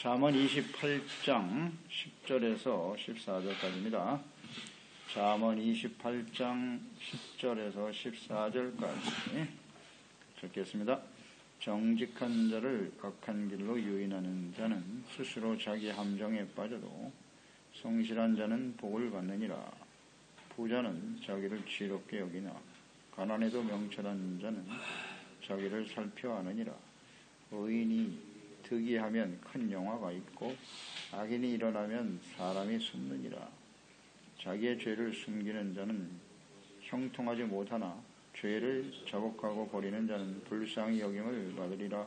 잠언 28장 10절에서 14절까지입니다. 잠언 28장 10절에서 14절까지 읽겠습니다. 정직한 자를 악한 길로 유인하는 자는 스스로 자기 함정에 빠져도 성실한 자는 복을 받느니라. 부자는 자기를 지혜롭게 여기나 가난해도 명철한 자는 자기를 살펴 하느니라. 의인이 득이하면 큰 영화가 있고 악인이 일어나면 사람이 숨느니라. 자기의 죄를 숨기는 자는 형통하지 못하나 죄를 자복하고 버리는 자는 불쌍히 여김을 받으리라.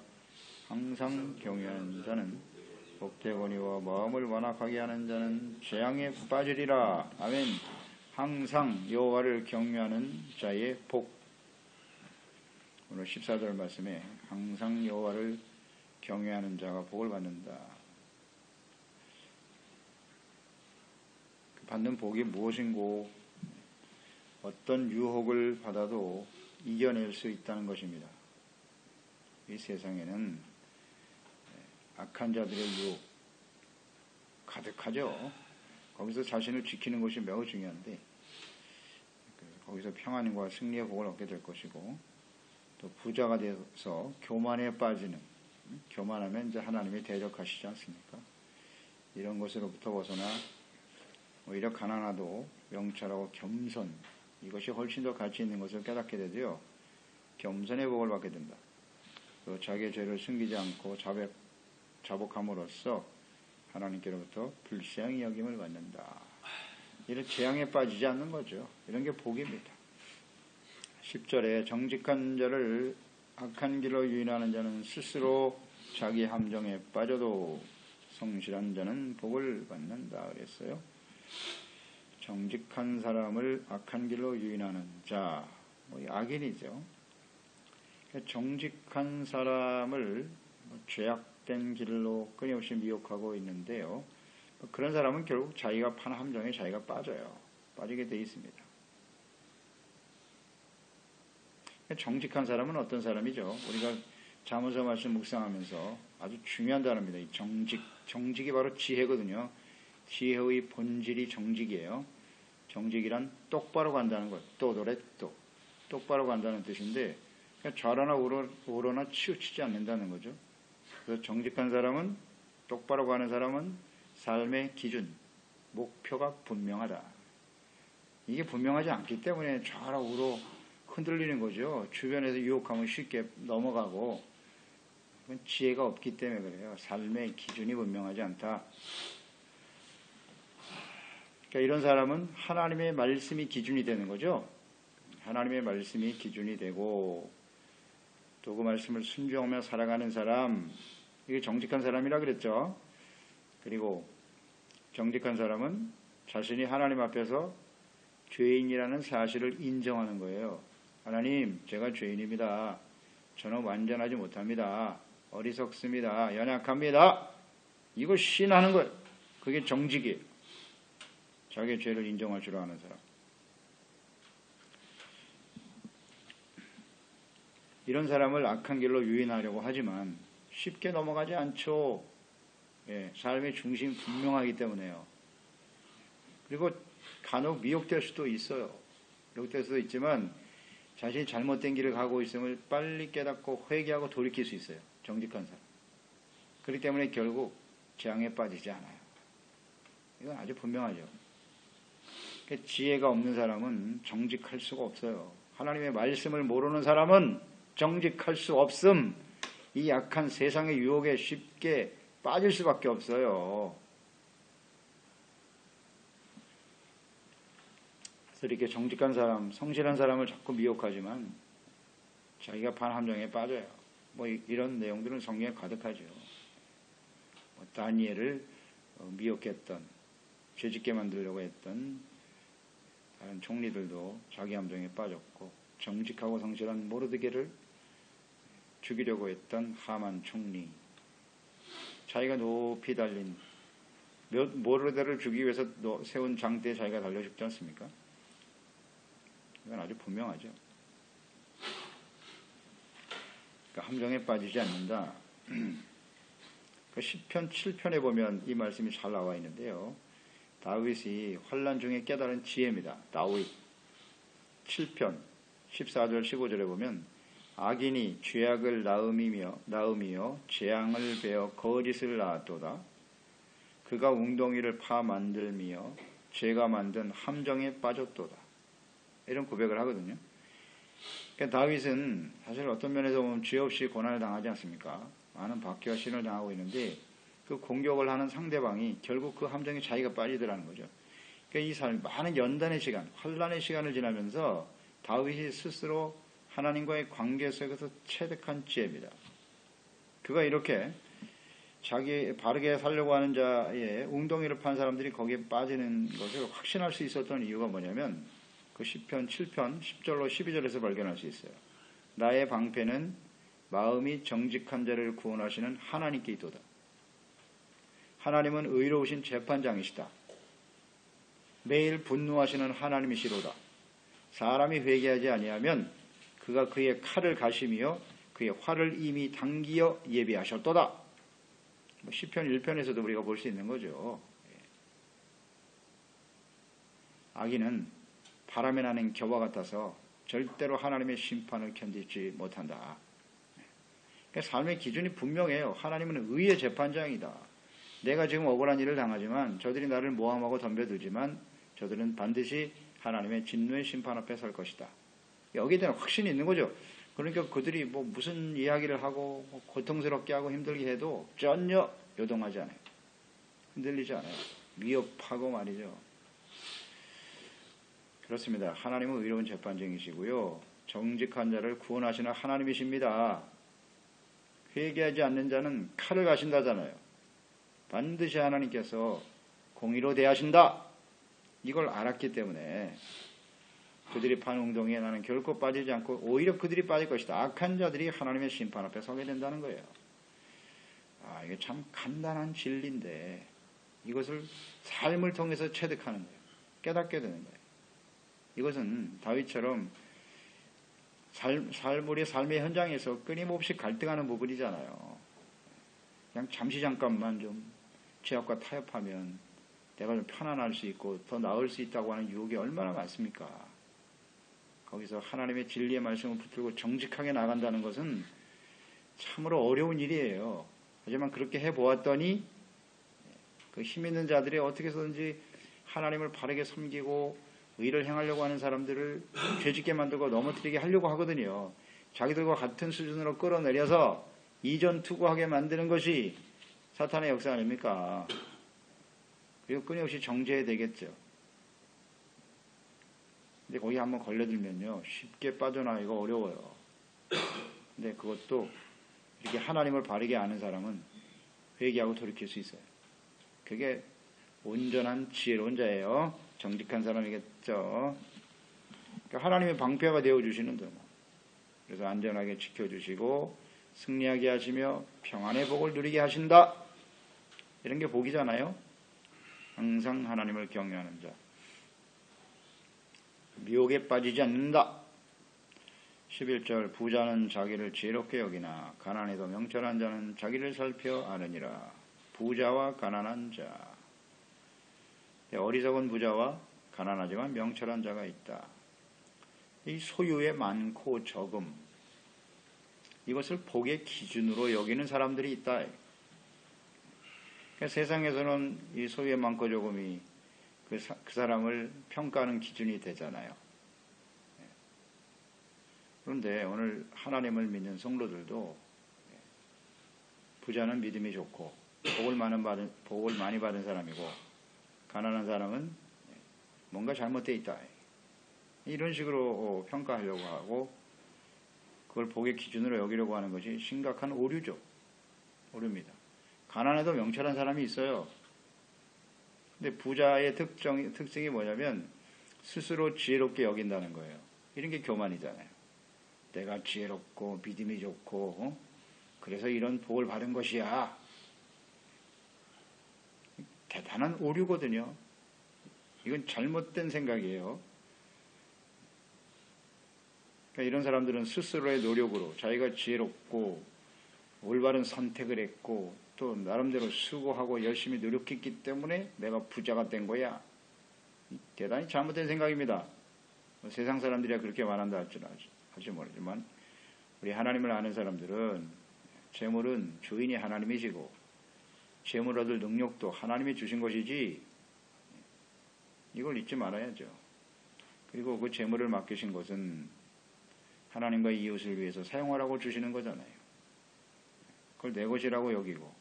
항상 경외하는 자는 복되거니와 마음을 완악하게 하는 자는 재앙에 빠지리라. 아멘. 항상 여호와를 경외하는 자의 복. 오늘 14절 말씀에 항상 여호와를 경외하는 자가 복을 받는다. 받는 복이 무엇인고 어떤 유혹을 받아도 이겨낼 수 있다는 것입니다. 이 세상에는 악한 자들의 유혹 가득하죠. 거기서 자신을 지키는 것이 매우 중요한데 거기서 평안과 승리의 복을 얻게 될 것이고 또 부자가 돼서 교만에 빠지는, 교만하면 이제 하나님이 대적하시지 않습니까? 이런 것으로부터 벗어나 오히려 가난하도 명철하고 겸손, 이것이 훨씬 더 가치 있는 것을 깨닫게 되고요. 겸손의 복을 받게 된다. 또 자기의 죄를 숨기지 않고 자복함으로써 하나님께로부터 불쌍히 여김을 받는다. 이런 재앙에 빠지지 않는 거죠. 이런 게 복입니다. 10절에 정직한 자를 악한 길로 유인하는 자는 스스로 자기 함정에 빠져도 성실한 자는 복을 받는다 그랬어요. 정직한 사람을 악한 길로 유인하는 자, 악인이죠. 정직한 사람을 죄악된 길로 끊임없이 미혹하고 있는데요. 그런 사람은 결국 자기가 판 함정에 자기가 빠지게 되어 있습니다. 정직한 사람은 어떤 사람이죠? 우리가 잠언서 말씀 묵상하면서 아주 중요한 단어입니다. 이 정직이 바로 지혜거든요. 지혜의 본질이 정직이에요. 정직이란 똑바로 간다는 것, 똑바로 간다는 뜻인데 좌로나 우로나 치우치지 않는다는 거죠. 그래서 정직한 사람은, 똑바로 가는 사람은 삶의 기준, 목표가 분명하다. 이게 분명하지 않기 때문에 좌로 우로 흔들리는 거죠. 주변에서 유혹하면 쉽게 넘어가고, 그건 지혜가 없기 때문에 그래요. 삶의 기준이 분명하지 않다. 그러니까 이런 사람은 하나님의 말씀이 기준이 되는 거죠. 하나님의 말씀이 기준이 되고 또 그 말씀을 순종하며 살아가는 사람, 이게 정직한 사람이라 그랬죠. 그리고 정직한 사람은 자신이 하나님 앞에서 죄인이라는 사실을 인정하는 거예요. 하나님, 제가 죄인입니다. 저는 완전하지 못합니다. 어리석습니다. 연약합니다. 이걸 시인하는 거예요. 그게 정직이에요. 자기의 죄를 인정할 줄 아는 사람. 이런 사람을 악한 길로 유인하려고 하지만 쉽게 넘어가지 않죠. 삶의 중심이 분명하기 때문에요. 그리고 간혹 미혹될 수도 있어요. 미혹될 수도 있지만 자신이 잘못된 길을 가고 있음을 빨리 깨닫고 회개하고 돌이킬 수 있어요. 정직한 사람. 그렇기 때문에 결국 재앙에 빠지지 않아요. 이건 아주 분명하죠. 지혜가 없는 사람은 정직할 수가 없어요. 하나님의 말씀을 모르는 사람은 정직할 수 없음. 이 약한 세상의 유혹에 쉽게 빠질 수밖에 없어요. 그래서 이렇게 정직한 사람, 성실한 사람을 자꾸 미혹하지만 자기가 판 함정에 빠져요. 이런 내용들은 성경에 가득하죠. 다니엘을 미혹했던, 죄짓게 만들려고 했던 다른 총리들도 자기 함정에 빠졌고, 정직하고 성실한 모르드게를 죽이려고 했던 하만 총리, 자기가 높이 달린 모르드게를 죽이기 위해서 세운 장대에 자기가 달려 죽지 않습니까? 이건 아주 분명하죠. 그러니까 함정에 빠지지 않는다. 그 시편 7편에 보면 이 말씀이 잘 나와 있는데요. 다윗이 환난 중에 깨달은 지혜입니다. 다윗 7편 14절 15절에 보면 악인이 죄악을 낳음이며 재앙을 베어 거짓을 낳았도다. 그가 웅덩이를 파 만들며 죄가 만든 함정에 빠졌도다. 이런 고백을 하거든요. 그러니까 다윗은 사실 어떤 면에서 보면 죄 없이 고난을 당하지 않습니까? 많은 박해와 신을 당하고 있는데 그 공격을 하는 상대방이 결국 그 함정에 자기가 빠지더라는 거죠. 그러니까 이 삶, 많은 연단의 시간, 환난의 시간을 지나면서 다윗이 스스로 하나님과의 관계 속에서 체득한 지혜입니다. 그가 이렇게 자기 바르게 살려고 하는 자의 웅덩이를 판 사람들이 거기에 빠지는 것을 확신할 수 있었던 이유가 뭐냐면 그 시편 7편 10절로 12절에서 발견할 수 있어요. 나의 방패는 마음이 정직한 자를 구원하시는 하나님께 있도다. 하나님은 의로우신 재판장이시다. 매일 분노하시는 하나님이시로다. 사람이 회개하지 아니하면 그가 그의 칼을 가시며 그의 활을 이미 당기어 예비하셨도다. 시편 1편에서도 우리가 볼 수 있는 거죠. 악인은 바람에 나는 겨와 같아서 절대로 하나님의 심판을 견디지 못한다. 그러니까 삶의 기준이 분명해요. 하나님은 의의 재판장이다. 내가 지금 억울한 일을 당하지만 저들이 나를 모함하고 덤벼들지만 저들은 반드시 하나님의 진노의 심판 앞에 설 것이다. 여기에 대한 확신이 있는 거죠. 그러니까 그들이 뭐 무슨 이야기를 하고 고통스럽게 하고 힘들게 해도 전혀 요동하지 않아요. 흔들리지 않아요. 위협하고 말이죠. 그렇습니다. 하나님은 의로운 재판장이시고요. 정직한 자를 구원하시는 하나님이십니다. 회개하지 않는 자는 칼을 가신다잖아요. 반드시 하나님께서 공의로 대하신다. 이걸 알았기 때문에 그들이 판 웅덩이에 나는 결코 빠지지 않고 오히려 그들이 빠질 것이다. 악한 자들이 하나님의 심판 앞에 서게 된다는 거예요. 이게 참 간단한 진리인데 이것을 삶을 통해서 체득하는 거예요. 깨닫게 되는 거예요. 이것은 다윗처럼 우리 삶의 현장에서 끊임없이 갈등하는 부분이잖아요. 그냥 잠깐만 좀 죄악과 타협하면 내가 좀 편안할 수 있고 더 나을 수 있다고 하는 유혹이 얼마나 많습니까? 거기서 하나님의 진리의 말씀을 붙들고 정직하게 나간다는 것은 참으로 어려운 일이에요. 하지만 그렇게 해보았더니 그 힘 있는 자들이 어떻게 해서든지 하나님을 바르게 섬기고 의를 행하려고 하는 사람들을 죄짓게 만들고 넘어뜨리게 하려고 하거든요. 자기들과 같은 수준으로 끌어내려서 이전투구하게 만드는 것이 사탄의 역사 아닙니까? 그리고 끊임없이 정죄해야 되겠죠. 근데 거기 한번 걸려들면요, 쉽게 빠져나가기가 어려워요. 근데 그것도 이렇게 하나님을 바르게 아는 사람은 회개하고 돌이킬 수 있어요. 그게 온전한 지혜로운 자예요. 정직한 사람이겠죠. 그러니까 하나님의 방패가 되어주시는 등 그래서 안전하게 지켜주시고 승리하게 하시며 평안의 복을 누리게 하신다. 이런 게 복이잖아요. 항상 하나님을 경외하는 자. 미혹에 빠지지 않는다. 11절 부자는 자기를 지혜롭게 여기나 가난해도 명철한 자는 자기를 살펴 아느니라. 부자와 가난한 자. 어리석은 부자와 가난하지만 명철한 자가 있다. 이 소유의 많고 적음, 이것을 복의 기준으로 여기는 사람들이 있다. 그러니까 세상에서는 이 소유의 많고 적음이 그 사람을 평가하는 기준이 되잖아요. 그런데 오늘 하나님을 믿는 성도들도 부자는 믿음이 좋고 복을 많이 받은 사람이고 가난한 사람은 뭔가 잘못되어 있다. 이런 식으로 평가하려고 하고 그걸 복의 기준으로 여기려고 하는 것이 심각한 오류죠. 오류입니다. 가난해도 명철한 사람이 있어요. 근데 부자의 특징이 뭐냐면 스스로 지혜롭게 여긴다는 거예요. 이런 게 교만이잖아요. 내가 지혜롭고 믿음이 좋고 그래서 이런 복을 받은 것이야. 대단한 오류거든요. 이건 잘못된 생각이에요. 그러니까 이런 사람들은 스스로의 노력으로 자기가 지혜롭고 올바른 선택을 했고 또 나름대로 수고하고 열심히 노력했기 때문에 내가 부자가 된 거야. 대단히 잘못된 생각입니다. 세상 사람들이야 그렇게 말한다 할지 모르지만 우리 하나님을 아는 사람들은 재물은 주인이 하나님이시고 재물 얻을 능력도 하나님이 주신 것이지 이걸 잊지 말아야죠. 그리고 그 재물을 맡기신 것은 하나님과 이웃을 위해서 사용하라고 주시는 거잖아요. 그걸 내 것이라고 여기고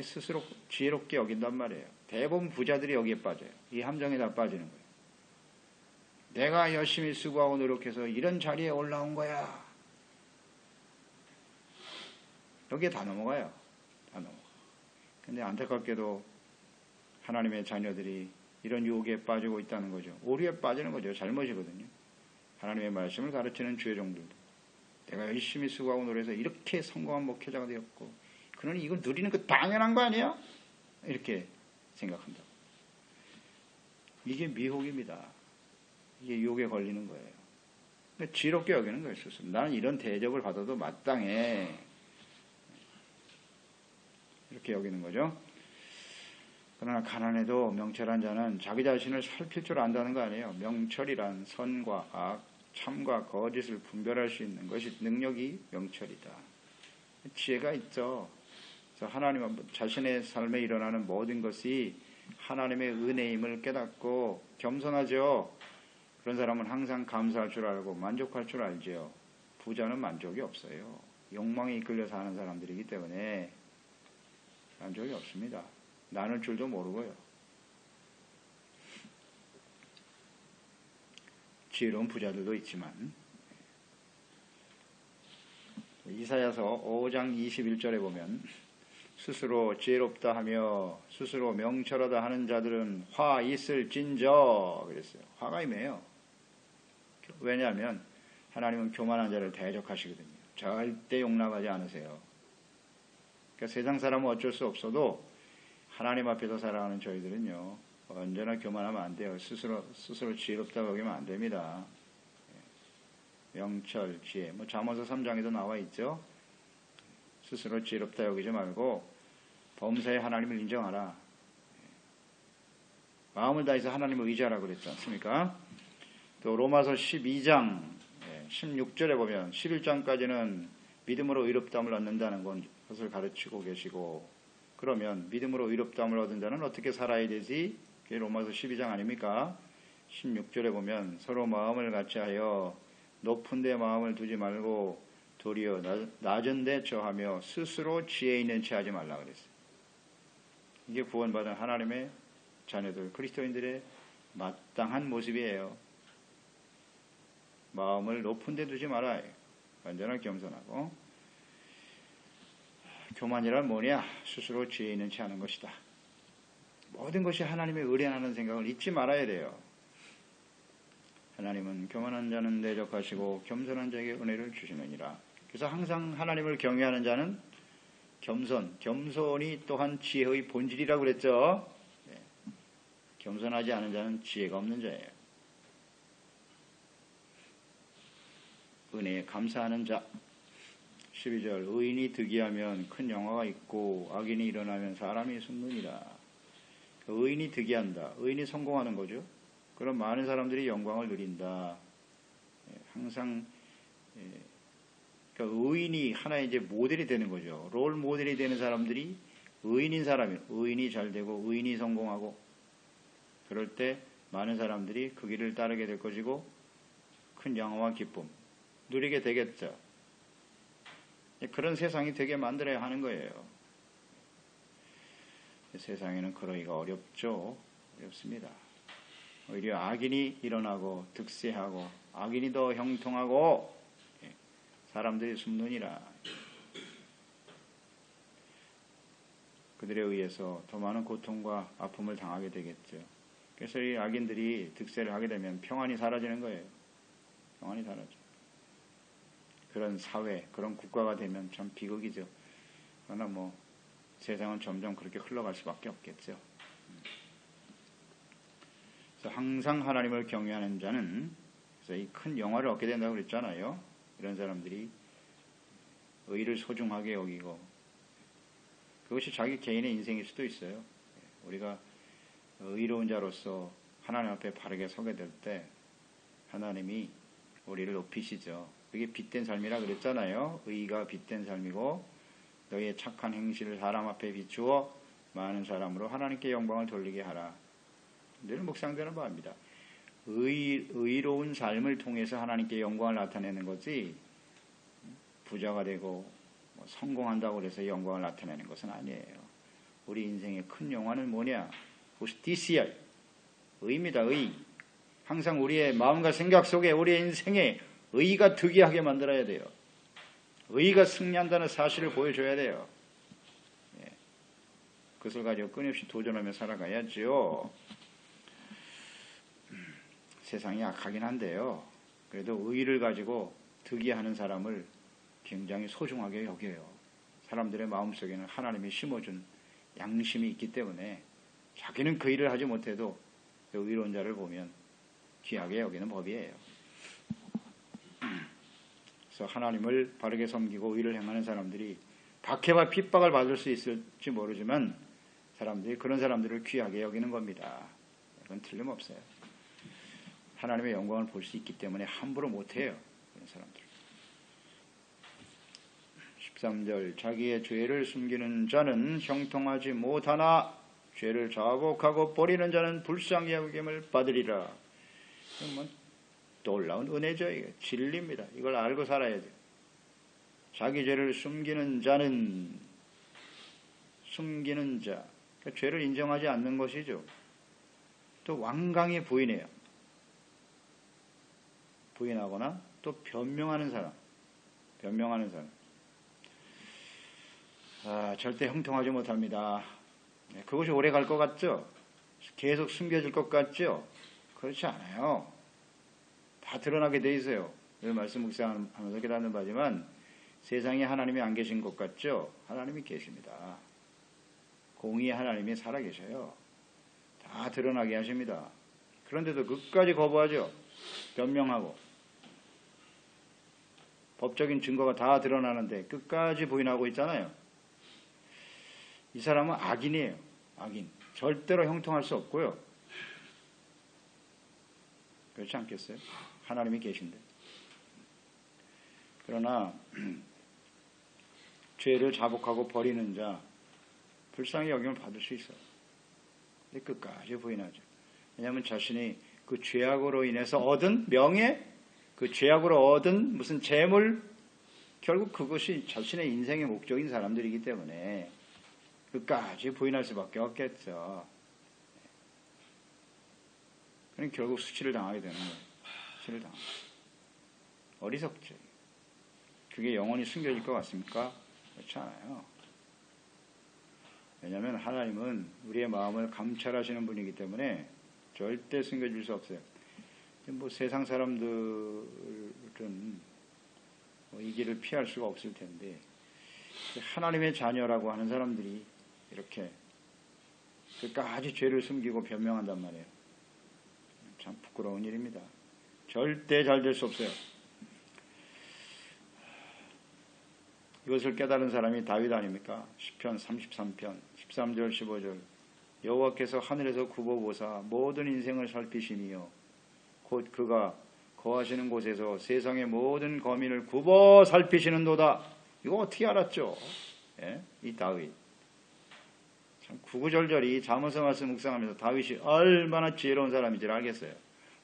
스스로 지혜롭게 여긴단 말이에요. 대부분 부자들이 여기에 빠져요. 이 함정에 다 빠지는 거예요. 내가 열심히 수고하고 노력해서 이런 자리에 올라온 거야. 여기에 다 넘어가요. 다 넘어가. 근데 안타깝게도 하나님의 자녀들이 이런 유혹에 빠지고 있다는 거죠. 오류에 빠지는 거죠. 잘못이거든요. 하나님의 말씀을 가르치는 주의 종들도 내가 열심히 수고하고 노력해서 이렇게 성공한 목회자가 되었고 그러니 이걸 누리는 거 당연한 거 아니야? 이렇게 생각한다고. 이게 미혹입니다. 이게 유혹에 걸리는 거예요. 그러니까 지롭게 여기는 거예요. 스스로. 나는 이런 대접을 받아도 마땅해. 이렇게 여기는 거죠. 그러나 가난해도 명철한 자는 자기 자신을 살필 줄 안다는 거 아니에요. 명철이란 선과 악, 참과 거짓을 분별할 수 있는 것이 능력이 명철이다. 지혜가 있죠. 그래서 하나님 자신의 삶에 일어나는 모든 것이 하나님의 은혜임을 깨닫고 겸손하죠. 그런 사람은 항상 감사할 줄 알고 만족할 줄 알죠. 부자는 만족이 없어요. 욕망에 이끌려 사는 사람들이기 때문에 만족이 없습니다. 나눌 줄도 모르고요. 지혜로운 부자들도 있지만 이사야서 5장 21절에 보면 스스로 지혜롭다 하며 스스로 명철하다 하는 자들은 화 있을진저 그랬어요. 화가 임해요. 왜냐하면 하나님은 교만한 자를 대적하시거든요. 절대 용납하지 않으세요. 그러니까 세상 사람은 어쩔 수 없어도 하나님 앞에서 살아가는 저희들은요 언제나 교만하면 안 돼요. 스스로 지혜롭다고 여기면 안 됩니다. 명철, 지혜 잠언서 3장에도 나와 있죠. 스스로 지혜롭다 여기지 말고 범사에 하나님을 인정하라. 마음을 다해서 하나님을 의지하라 그랬지 않습니까? 또 로마서 12장 16절에 보면 11장까지는 믿음으로 의롭다함을 얻는다는 것을 가르치고 계시고 그러면 믿음으로 의롭다함을 얻은 자는 어떻게 살아야 되지? 그게 로마서 12장 아닙니까? 16절에 보면 서로 마음을 같이하여 높은 데 마음을 두지 말고 도리어 낮은 데 처하며 스스로 지혜 있는 채 하지 말라 그랬어요. 이게 구원받은 하나님의 자녀들 그리스도인들의 마땅한 모습이에요. 마음을 높은 데 두지 말아요. 언제나 겸손하고 교만이란 뭐냐? 스스로 지혜 있는 채 하는 것이다. 모든 것이 하나님의 의뢰하는 생각을 잊지 말아야 돼요. 하나님은 교만한 자는 대적하시고 겸손한 자에게 은혜를 주시느니라. 그래서 항상 하나님을 경외하는 자는 겸손이 또한 지혜의 본질이라고 그랬죠. 네. 겸손하지 않은 자는 지혜가 없는 자예요. 은혜에 감사하는 자 12절 의인이 득이하면 큰 영화가 있고 악인이 일어나면 사람이 숨느니라. 의인이 득이한다. 의인이 성공하는 거죠. 그럼 많은 사람들이 영광을 누린다. 항상 그러니까 의인이 하나의 이제 모델이 되는 거죠. 롤 모델이 되는 사람들이 의인인 사람이에요. 의인이 잘 되고 의인이 성공하고 그럴 때 많은 사람들이 그 길을 따르게 될 것이고 큰 영화와 기쁨 누리게 되겠죠. 그런 세상이 되게 만들어야 하는 거예요. 세상에는 그러기가 어렵죠. 어렵습니다. 오히려 악인이 일어나고 득세하고 악인이 더 형통하고 사람들이 숨느니라. 그들에 의해서 더 많은 고통과 아픔을 당하게 되겠죠. 그래서 이 악인들이 득세를 하게 되면 평안이 사라지는 거예요. 평안이 사라져. 그런 사회, 그런 국가가 되면 참 비극이죠. 그러나 세상은 점점 그렇게 흘러갈 수밖에 없겠죠. 그래서 항상 하나님을 경외하는 자는 그래서 이 큰 영화를 얻게 된다고 그랬잖아요. 이런 사람들이 의를 소중하게 여기고 그것이 자기 개인의 인생일 수도 있어요. 우리가 의로운 자로서 하나님 앞에 바르게 서게 될 때 하나님이 우리를 높이시죠. 그게 빛된 삶이라 그랬잖아요. 의가 빛된 삶이고 너희의 착한 행실을 사람 앞에 비추어 많은 사람으로 하나님께 영광을 돌리게 하라. 늘 묵상되는 바입니다. 의로운 삶을 통해서 하나님께 영광을 나타내는 거지 부자가 되고 성공한다고 해서 영광을 나타내는 것은 아니에요. 우리 인생의 큰 영화는 뭐냐? 그것이 DCI, 의입니다. 의. 항상 우리의 마음과 생각 속에 우리의 인생에 의가 득이하게 만들어야 돼요. 의가 승리한다는 사실을 보여줘야 돼요. 그것을 가지고 끊임없이 도전하며 살아가야죠. 세상이 악하긴 한데요. 그래도 의를 가지고 득이하는 사람을 굉장히 소중하게 여겨요. 사람들의 마음속에는 하나님이 심어준 양심이 있기 때문에 자기는 그 일을 하지 못해도 그 의로운 자를 보면 귀하게 여기는 법이에요. 그래서 하나님을 바르게 섬기고 의를 행하는 사람들이 박해와 핍박을 받을 수 있을지 모르지만 사람들이 그런 사람들을 귀하게 여기는 겁니다. 그건 틀림없어요. 하나님의 영광을 볼 수 있기 때문에 함부로 못해요. 그런 사람들. 13절 자기의 죄를 숨기는 자는 형통하지 못하나 죄를 자복하고 버리는 자는 불쌍히 여김을 받으리라. 뭐 놀라운 은혜죠. 이게 진리입니다. 이걸 알고 살아야 돼요. 자기 죄를 숨기는 자는 숨기는 자 그러니까 죄를 인정하지 않는 것이죠. 또 완강히 부인해요. 부인하거나 또 변명하는 사람. 절대 형통하지 못합니다. 그것이 오래 갈 것 같죠? 계속 숨겨질 것 같죠? 그렇지 않아요. 다 드러나게 돼 있어요. 늘 말씀 묵상하면서 깨닫는 바지만 세상에 하나님이 안 계신 것 같죠? 하나님이 계십니다. 공의의 하나님이 살아계셔요. 다 드러나게 하십니다. 그런데도 끝까지 거부하죠. 변명하고 법적인 증거가 다 드러나는데 끝까지 부인하고 있잖아요. 이 사람은 악인이에요. 악인. 절대로 형통할 수 없고요. 그렇지 않겠어요? 하나님이 계신데. 그러나 죄를 자복하고 버리는 자 불쌍히 여김을 받을 수 있어요. 근데 끝까지 부인하죠. 왜냐하면 자신이 그 죄악으로 인해서 얻은 명예, 그 죄악으로 얻은 무슨 재물, 결국 그것이 자신의 인생의 목적인 사람들이기 때문에 끝까지 부인할 수밖에 없겠죠. 그럼 결국 수치를 당하게 되는 거예요. 수치를 당하게. 어리석죠. 그게 영원히 숨겨질 것 같습니까? 그렇지 않아요. 왜냐하면 하나님은 우리의 마음을 감찰하시는 분이기 때문에 절대 숨겨질 수 없어요. 뭐 세상 사람들은 이 길을 피할 수가 없을 텐데 하나님의 자녀라고 하는 사람들이 이렇게 끝까지 죄를 숨기고 변명한단 말이에요. 참 부끄러운 일입니다. 절대 잘 될 수 없어요. 이것을 깨달은 사람이 다윗 아닙니까? 시편 33편 13절 15절 여호와께서 하늘에서 굽어보사 모든 인생을 살피시니요 곧 그가 거하시는 곳에서 세상의 모든 거민을 굽어 살피시는도다. 이거 어떻게 알았죠? 예? 이 다윗 참 구구절절히 잠언서 말씀 묵상하면서 다윗이 얼마나 지혜로운 사람인지를 알겠어요.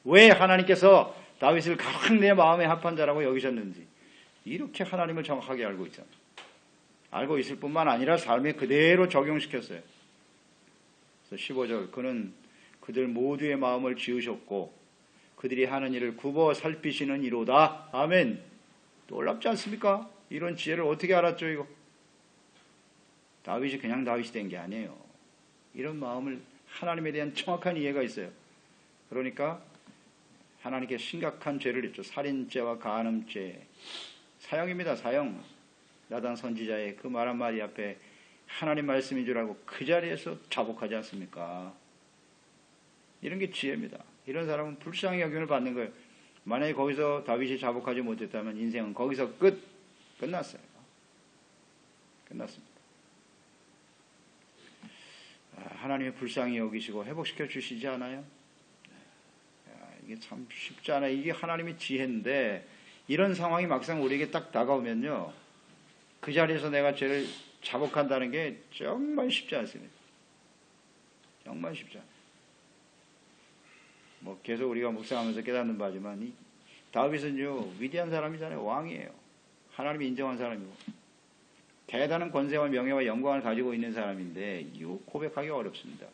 왜 하나님께서 다윗을 가장 내 마음에 합한 자라고 여기셨는지 이렇게 하나님을 정확하게 알고 있잖아요. 알고 있을 뿐만 아니라 삶에 그대로 적용시켰어요. 그래서 15절 그는 그들 모두의 마음을 지으셨고 그들이 하는 일을 굽어 살피시는 이로다. 아멘. 놀랍지 않습니까? 이런 지혜를 어떻게 알았죠 이거? 다윗이 그냥 다윗이 된 게 아니에요. 이런 마음을 하나님에 대한 정확한 이해가 있어요. 그러니까 하나님께 심각한 죄를 했죠. 살인죄와 간음죄. 사형입니다. 사형. 나단 선지자의 그 말 한마디 앞에 하나님 말씀인 줄 알고 그 자리에서 자복하지 않습니까? 이런 게 지혜입니다. 이런 사람은 불쌍히 여김을 받는 거예요. 만약에 거기서 다윗이 자복하지 못했다면 인생은 거기서 끝났어요. 끝났습니다. 하나님의 불쌍히 여기시고 회복시켜 주시지 않아요? 이게 참 쉽지 않아요. 이게 하나님의 지혜인데 이런 상황이 막상 우리에게 딱 다가오면요. 그 자리에서 내가 죄를 자복한다는 게 정말 쉽지 않습니다. 정말 쉽지 않아요. 뭐 계속 우리가 묵상하면서 깨닫는 바지만 이 다윗은요 위대한 사람이잖아요. 왕이에요. 하나님이 인정한 사람이고 대단한 권세와 명예와 영광을 가지고 있는 사람인데 이거 고백하기 어렵습니다.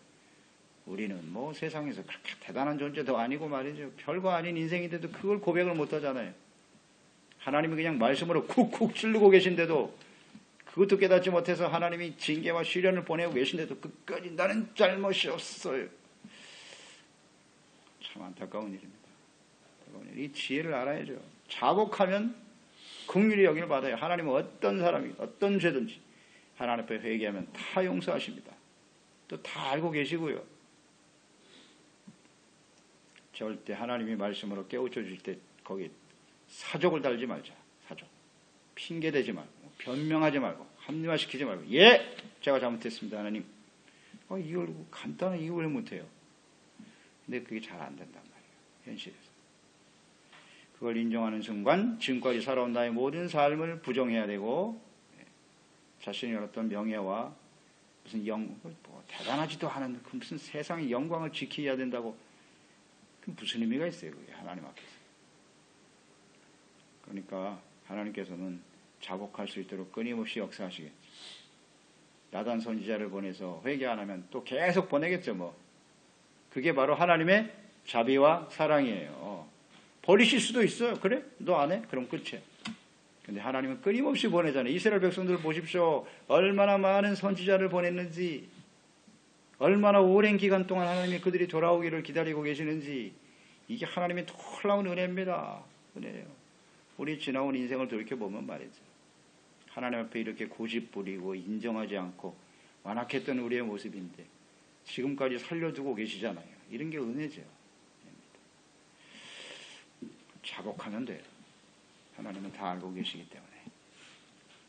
우리는 뭐 세상에서 그렇게 대단한 존재도 아니고 말이죠. 별거 아닌 인생인데도 그걸 고백을 못하잖아요. 하나님이 그냥 말씀으로 쿡쿡 찌르고 계신데도 그것도 깨닫지 못해서 하나님이 징계와 시련을 보내고 계신데도 끝까지 나는 잘못이 없어요. 참 안타까운 일입니다. 이 지혜를 알아야죠. 자복하면 긍휼히 여김을 받아요. 하나님은 어떤 사람이 어떤 죄든지 하나님 앞에 회개하면 다 용서하십니다. 또 다 알고 계시고요. 절대 하나님이 말씀으로 깨우쳐 주실 때 거기 사족을 달지 말자. 사족. 핑계대지 말고 변명하지 말고 합리화시키지 말고 예! 제가 잘못했습니다. 하나님. 이걸 간단한 이걸 못해요. 근데 그게 잘 안 된단 말이에요. 현실에서. 그걸 인정하는 순간 지금까지 살아온 나의 모든 삶을 부정해야 되고 자신이 얻었던 명예와 무슨 뭐 대단하지도 않은 그 무슨 세상의 영광을 지켜야 된다고 그 무슨 의미가 있어요. 그게 하나님 앞에서. 그러니까 하나님께서는 자복할 수 있도록 끊임없이 역사하시겠죠. 나단 선지자를 보내서 회개 안 하면 또 계속 보내겠죠. 뭐 그게 바로 하나님의 자비와 사랑이에요. 버리실 수도 있어요. 그래? 너 안 해? 그럼 끝이야. 근데 하나님은 끊임없이 보내잖아요. 이스라엘 백성들 보십시오. 얼마나 많은 선지자를 보냈는지, 얼마나 오랜 기간 동안 하나님이 그들이 돌아오기를 기다리고 계시는지, 이게 하나님의 놀라운 은혜입니다. 은혜예요. 우리 지나온 인생을 돌이켜보면 말이죠. 하나님 앞에 이렇게 고집부리고 인정하지 않고 완악했던 우리의 모습인데 지금까지 살려두고 계시잖아요. 이런 게 은혜죠. 자복하면 돼요. 하나님은 다 알고 계시기 때문에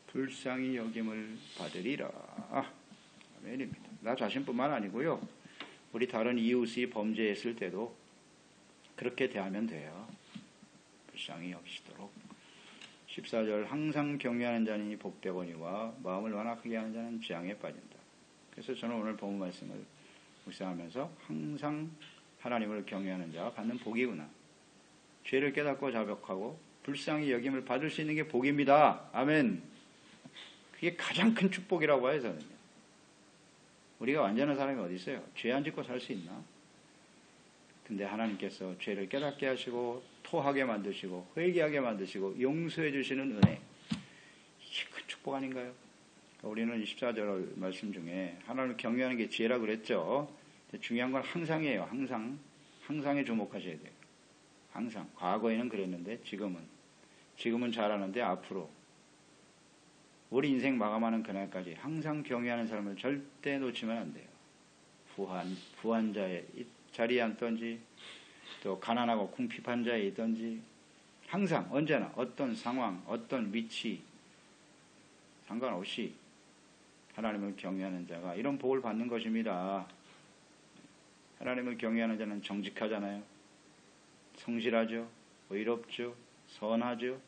불쌍히 여김을 받으리라. 아멘입니다. 나 자신뿐만 아니고요. 우리 다른 이웃이 범죄했을 때도 그렇게 대하면 돼요. 불쌍히 여기시도록. 14절 항상 경외하는 자니 복되거니와 마음을 완악하게 하는 자는 재앙에 빠진다. 그래서 저는 오늘 본문 말씀을 묵상하면서 항상 하나님을 경외하는 자가 받는 복이구나. 죄를 깨닫고 자복하고 불쌍히 여김을 받을 수 있는 게 복입니다. 아멘. 그게 가장 큰 축복이라고 해요. 저는요. 우리가 완전한 사람이 어디 있어요? 죄 안 짓고 살 수 있나? 근데 하나님께서 죄를 깨닫게 하시고 토하게 만드시고 회개하게 만드시고 용서해 주시는 은혜. 이게 큰 축복 아닌가요? 우리는 14절 말씀 중에 하나님을 경외하는 게 지혜라고 그랬죠. 중요한 건 항상이에요. 항상. 항상에 주목하셔야 돼요. 항상. 과거에는 그랬는데 지금은 잘하는데 앞으로 우리 인생 마감하는 그날까지 항상 경외하는 사람을 절대 놓치면 안 돼요. 부한 자의 자리에 앉든지 또 가난하고 궁핍한 자에 있든지 항상 언제나 어떤 상황 어떤 위치 상관없이 하나님을 경외하는 자가 이런 복을 받는 것입니다. 하나님을 경외하는 자는 정직하잖아요. 성실하죠. 의롭죠. 선하죠.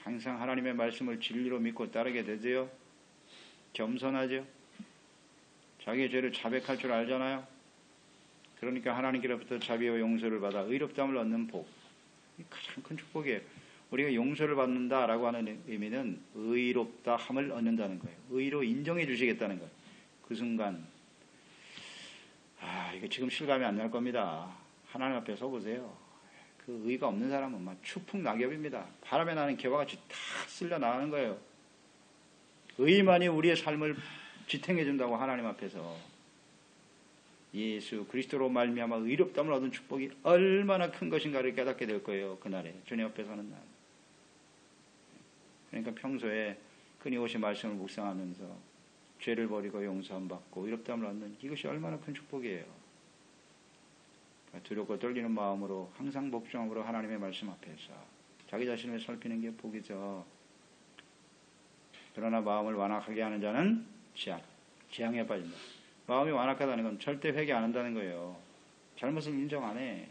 항상 하나님의 말씀을 진리로 믿고 따르게 되죠. 겸손하죠. 자기의 죄를 자백할 줄 알잖아요. 그러니까 하나님께로부터 자비와 용서를 받아 의롭다함을 얻는 복. 이 가장 큰 축복이에요. 우리가 용서를 받는다라고 하는 의미는 의롭다함을 얻는다는 거예요. 의로 인정해 주시겠다는 거예요. 그 순간 이게 지금 실감이 안 날 겁니다. 하나님 앞에 서보세요. 그 의가 없는 사람은 막 추풍 낙엽입니다. 바람에 나는 개와같이 다 쓸려 나가는 거예요. 의만이 우리의 삶을 지탱해 준다고 하나님 앞에서 예수 그리스도로 말미암아 의롭다함을 얻은 축복이 얼마나 큰 것인가를 깨닫게 될 거예요. 그날에 주님 앞에 서는 날. 그러니까 평소에 끊임없이 말씀을 묵상하면서 죄를 버리고 용서함 받고 의롭다함을 얻는 이것이 얼마나 큰 축복이에요. 두렵고 떨리는 마음으로 항상 복종함으로 하나님의 말씀 앞에서 자기 자신을 살피는 게 복이죠. 그러나 마음을 완악하게 하는 자는 재앙에 빠진다. 마음이 완악하다는 건 절대 회개 안 한다는 거예요. 잘못을 인정 안 해.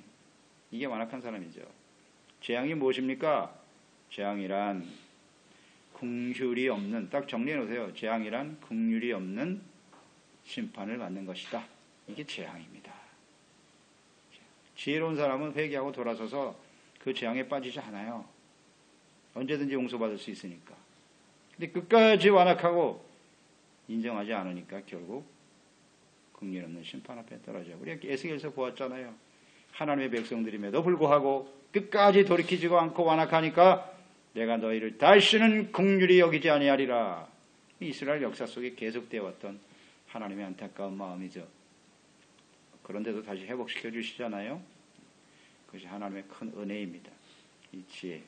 이게 완악한 사람이죠. 재앙이 무엇입니까? 재앙이란 긍휼이 없는, 딱 정리해 놓으세요. 재앙이란 긍휼이 없는 심판을 받는 것이다. 이게 재앙입니다. 지혜로운 사람은 회개하고 돌아서서 그 재앙에 빠지지 않아요. 언제든지 용서받을 수 있으니까. 근데 끝까지 완악하고 인정하지 않으니까 결국 긍휼 없는 심판 앞에 떨어져요. 우리가 에스겔에서 보았잖아요. 하나님의 백성들임에도 불구하고 끝까지 돌이키지도 않고 완악하니까 내가 너희를 다시는 긍휼히 여기지 아니하리라. 이스라엘 역사 속에 계속되어 왔던 하나님의 안타까운 마음이죠. 그런데도 다시 회복시켜 주시잖아요. 그것이 하나님의 큰 은혜입니다. 이 지혜,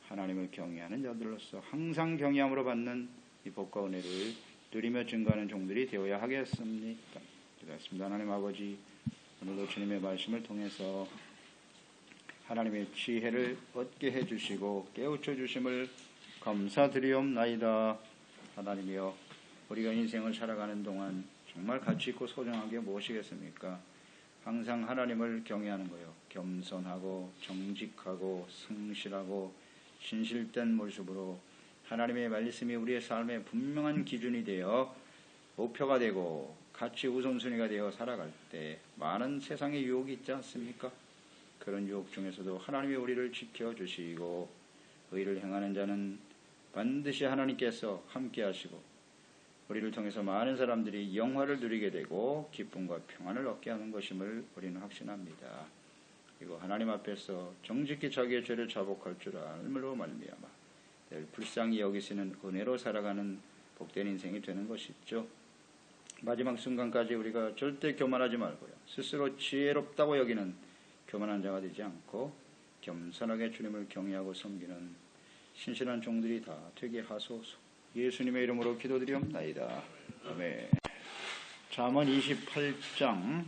하나님을 경외하는 자들로서 항상 경외함으로 받는 이 복과 은혜를 누리며 증거하는 종들이 되어야 하겠습니다. 기도하겠습니다. 하나님 아버지, 오늘도 주님의 말씀을 통해서 하나님의 지혜를 얻게 해주시고 깨우쳐 주심을 감사드리옵나이다. 하나님이여, 우리가 인생을 살아가는 동안 정말 가치 있고 소중한 게 무엇이겠습니까? 항상 하나님을 경외하는 거요. 겸손하고 정직하고 성실하고 신실된 모습으로 하나님의 말씀이 우리의 삶의 분명한 기준이 되어 목표가 되고 가치 우선순위가 되어 살아갈 때 많은 세상의 유혹이 있지 않습니까? 그런 유혹 중에서도 하나님이 우리를 지켜주시고 의를 행하는 자는 반드시 하나님께서 함께 하시고 우리를 통해서 많은 사람들이 영화를 누리게 되고 기쁨과 평안을 얻게 하는 것임을 우리는 확신합니다. 그리고 하나님 앞에서 정직히 자기의 죄를 자복할 줄 알므로 말미암아 늘 불쌍히 여기시는 은혜로 살아가는 복된 인생이 되는 것이죠. 마지막 순간까지 우리가 절대 교만하지 말고요. 스스로 지혜롭다고 여기는 교만한 자가 되지 않고 겸손하게 주님을 경외하고 섬기는 신실한 종들이 다 되게 하소서. 예수님의 이름으로 기도드리옵나이다. 아멘. 잠언 28장